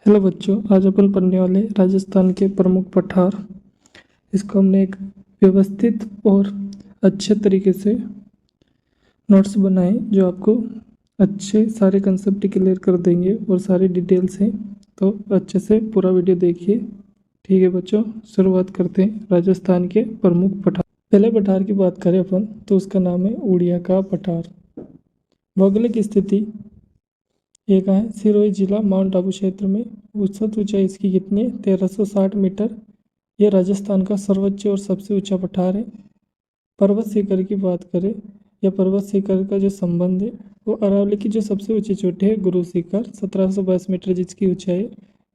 Hello बच्चों, आज अपन पढ़ने वाले राजस्थान के प्रमुख पठार। इसको हमने एक व्यवस्थित और अच्छे तरीके से नोट्स बनाए जो आपको अच्छे सारे कंसेप्ट क्लियर कर देंगे और सारी डिटेल्स हैं। तो अच्छे से पूरा वीडियो देखिए। ठीक है बच्चों, शुरुआत करते हैं राजस्थान के प्रमुख पठार। पहले पठार की बात करें अपन तो उसका नाम है उड़िया का पठार। भौगोलिक स्थिति ये कहाँ है? सिरोही जिला, माउंट आबू क्षेत्र में। औसत ऊंचाई इसकी कितनी है? 1360 मीटर। यह राजस्थान का सर्वोच्च और सबसे ऊंचा पठार है। पर्वत शिखर की बात करें या पर्वत शिखर का जो संबंध है वो अरावली की जो सबसे ऊंची चोटी है गुरु शिखर 1722 मीटर जिसकी ऊंचाई है,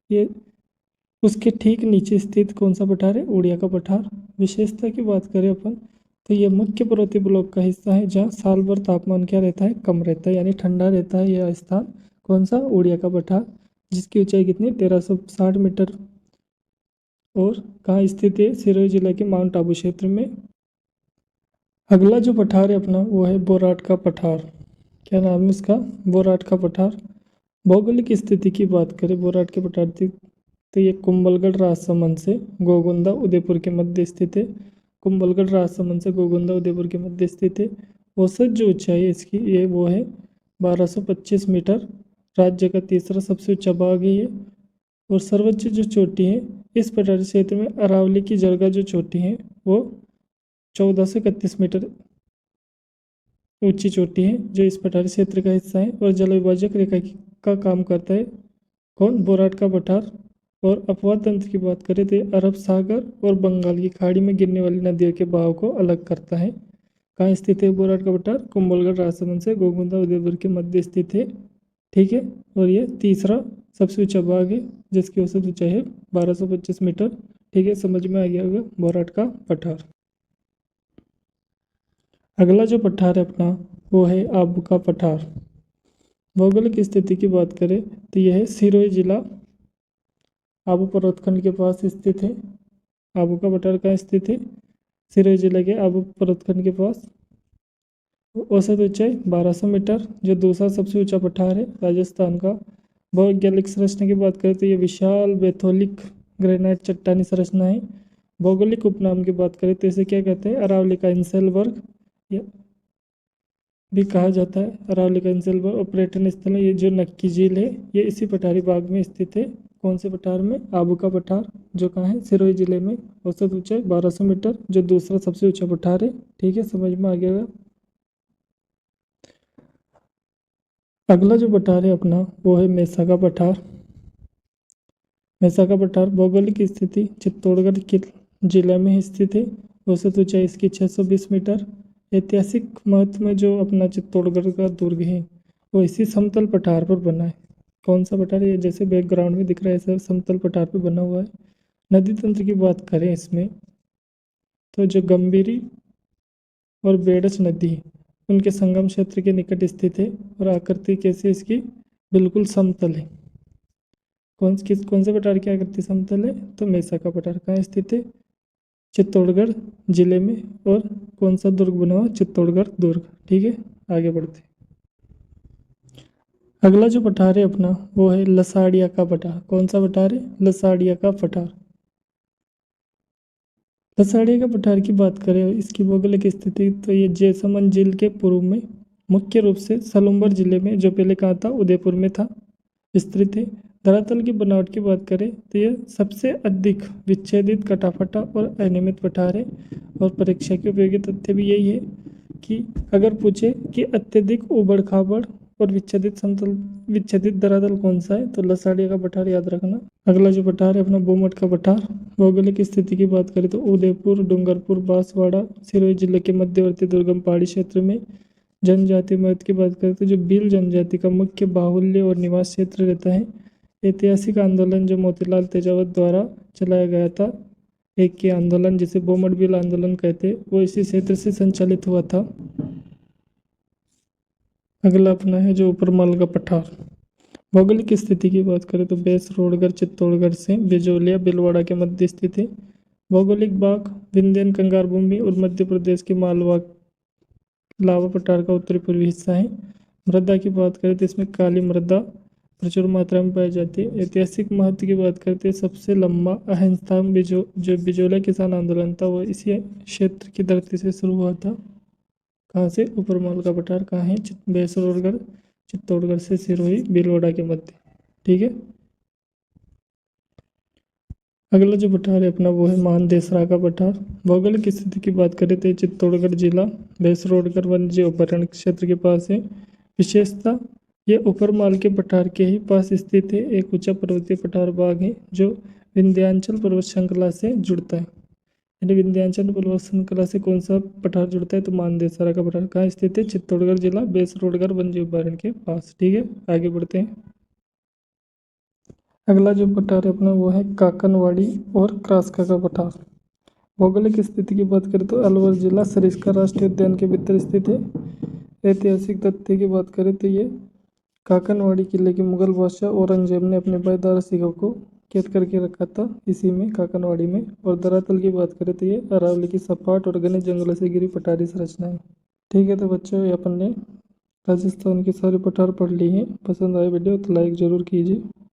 ये उसके ठीक नीचे स्थित कौन सा पठार है? उड़िया का पठार। विशेषता की बात करें अपन तो ये मुख्य पर्वतीय ब्लॉक का हिस्सा है जहाँ साल भर तापमान क्या रहता है? कम रहता है, यानी ठंडा रहता है यह स्थान। कौन सा? उड़िया का पठार, जिसकी ऊंचाई कितनी? 1360 मीटर। और कहाँ स्थित है? सिरोही जिले के माउंट आबू क्षेत्र में। अगला जो पठार है अपना वो है बोराट का पठार। क्या नाम है इसका? बोराट का पठार। भौगोलिक स्थिति की बात करें बोराट के पठार की तो ये कुंभलगढ़ राजसमंद से गोगुंदा उदयपुर के मध्य स्थित है। कुंभलगढ़ राजसमंद से गोगुंदा उदयपुर के मध्य स्थित है। औसत जो ऊंचाई है इसकी ये वो है 1225 मीटर। राज्य का तीसरा सबसे ऊंचा भाग है ये। और सर्वोच्च जो चोटी है इस पठारी क्षेत्र में अरावली की जरगा जो चोटी है वो 1431 मीटर ऊंची चोटी है जो इस पठारी क्षेत्र का हिस्सा है और जल विभाजक रेखा का काम करता है। कौन? बोराट का पठार। और अपवाह तंत्र की बात करें तो ये अरब सागर और बंगाल की खाड़ी में गिरने वाली नदियों के बहाव को अलग करता है। कहाँ स्थित है बोराट का पठार? कुंभलगढ़ राजसमंद से गोगुंदा उदयपुर के मध्य स्थित है। ठीक है। और ये तीसरा सबसे ऊंचा भाग है जिसकी औसत ऊंचाई है 1225 मीटर। ठीक है, समझ में आ गया होगा बोराट का पठार। अगला जो पठार है अपना वो है आबू का पठार। भौगोलिक स्थिति की बात करें तो यह है सिरोही जिला, आबू पर्वतखंड के पास स्थित है। आबू का पठार कहाँ स्थित है? सिरोही जिले के आबू पर्वतखंड के पास। औसत ऊंचाई 1200 मीटर, जो दूसरा सबसे ऊंचा पठार है राजस्थान का। भौगोलिक संरचना की बात करें तो ये विशाल बैथोलिक ग्रेनाइट चट्टानी संरचना है। भौगोलिक उपनाम की बात करें तो इसे क्या कहते हैं? अरावली का इंसेलबर्ग भी कहा जाता है। अरावली का इंसेलबर्ग और पर्यटन स्थल है ये जो नक्की झील है ये इसी पठारी बाग में स्थित है। कौन से पठार में? आबू का पठार, जो कहाँ है? सिरोही जिले में। औसत ऊंचाई 1200 मीटर, जो दूसरा सबसे ऊंचा पठार है। ठीक है, समझ में आ गया होगा। अगला जो पठार है अपना वो है मेसा का पठार। मेसा का पठार भौगोलिक स्थिति चित्तौड़गढ़ के जिले में स्थित है। औसत ऊंचाई इसकी 620 मीटर। ऐतिहासिक महत्व में जो अपना चित्तौड़गढ़ का दुर्ग है वो इसी समतल पठार पर बना है। कौन सा पठार है? ये जैसे बैकग्राउंड में दिख रहा है ऐसा समतल पठार पर बना हुआ है। नदी तंत्र की बात करें इसमें तो जो गंभीरी और बेडस नदी है उनके संगम क्षेत्र के निकट स्थित है। और आकृति कैसी है इसकी? बिल्कुल समतल है। कौन से पठार की आकृति समतल है? तो मेसा का पठार कहाँ स्थित है? चित्तौड़गढ़ जिले में। और कौन सा दुर्ग बना हुआ? चित्तौड़गढ़ दुर्ग। ठीक है, आगे बढ़ते। अगला जो पठार है अपना वो है लसाड़िया का पठार। कौन सा पठार है? लसाड़िया का पठार। लसाड़िया का पठार की बात करें इसकी भौगोलिक स्थिति तो ये जैसलमेर झील के पूर्व में मुख्य रूप से सलूम्बर जिले में, जो पहले कहाँ था? उदयपुर में था, स्थित है। धरातल की बनावट की बात करें तो ये सबसे अधिक विच्छेदित, कटाफटा और अनियमित पठार है। और परीक्षा के उपयोगी तथ्य भी यही है कि अगर पूछे कि अत्यधिक उबड़ खाबड़ और विच्छेदित धरातल कौन सा है तो लसाड़िया का पठार याद रखना। अगला जो पठार है अपना बोमट का पठार। भौगोलिक स्थिति की बात करें तो उदयपुर, डूंगरपुर, बांसवाड़ा, सिरोही जिले के मध्यवर्ती दुर्गम पहाड़ी क्षेत्र में। जनजाति महत्व की बात करें तो जो भील जनजाति का मुख्य बाहुल्य और निवास क्षेत्र रहता है। ऐतिहासिक आंदोलन जो मोतीलाल तेजावत द्वारा चलाया गया था, एक के आंदोलन जिसे बोमट भील आंदोलन कहते हैं, वो इसी क्षेत्र से संचालित हुआ था। अगला अपना है जो ऊपरमल का पठार। भौगोलिक स्थिति की बात करें तो बेसरोडगढ़ चित्तौड़गढ़ से बिजोलिया बिलवाड़ा के मध्य स्थित है। भौगोलिक भाग विंध्यन कंगार भूमि और मध्य प्रदेश के मालवा लावा पठार का उत्तरी पूर्वी हिस्सा है। मृदा की बात करें तो इसमें काली मृदा प्रचुर मात्रा में पाई जाती है। ऐतिहासिक महत्व की बात करते हैं, सबसे लंबा अहिंसक जो बिजोला किसान आंदोलन था वो इसी क्षेत्र की धरती से शुरू हुआ था। कहाँ से? ऊपरमाल का पठार कहाँ है? बेसरोडगढ़, चित्तौड़गढ़ से सिरोही भीलवाड़ा के मध्य। ठीक है। अगला जो पठार है अपना वो है मानदेसरा का पठार। भौगोलिक स्थिति की बात करें तो ये चित्तौड़गढ़ जिला बेसरोडगढ़ वन्य अभयारण्य क्षेत्र के पास है। विशेषता, ये ऊपरमाल के पठार के ही पास स्थित है। एक ऊंचा पर्वतीय पठार भाग है जो विंध्याचल पर्वत श्रृंखला से जुड़ता है। यानी विंध्याचल पर्वत श्रृंखला से कौन सा पठार जुड़ता है? तो मानदेसरा का पठार कहाँ स्थित है? चित्तौड़गढ़ जिला बेसरोडगढ़ वन्य अभयारण्य के पास। ठीक है, आगे बढ़ते हैं। अगला जो पठार है अपना वो है काकनवाड़ी और क्रास्का का पठार। भौगोलिक स्थिति की बात करें तो अलवर जिला सरिस्का राष्ट्रीय उद्यान के भीतर स्थित है। ऐतिहासिक तथ्य की बात करें तो ये काकनवाड़ी किले के मुगल बादशाह औरंगजेब ने अपने भाई दारा सिंह को कैद करके रखा था इसी में, काकनवाड़ी में। और धरातल की बात करें तो ये अरावली की सपाट और घने जंगलों से घिरी पठारी संरचना है। ठीक है, तो बच्चों ये अपन ने राजस्थान के सारे पठार पढ़ लिए हैं। पसंद आए वीडियो तो लाइक ज़रूर कीजिए।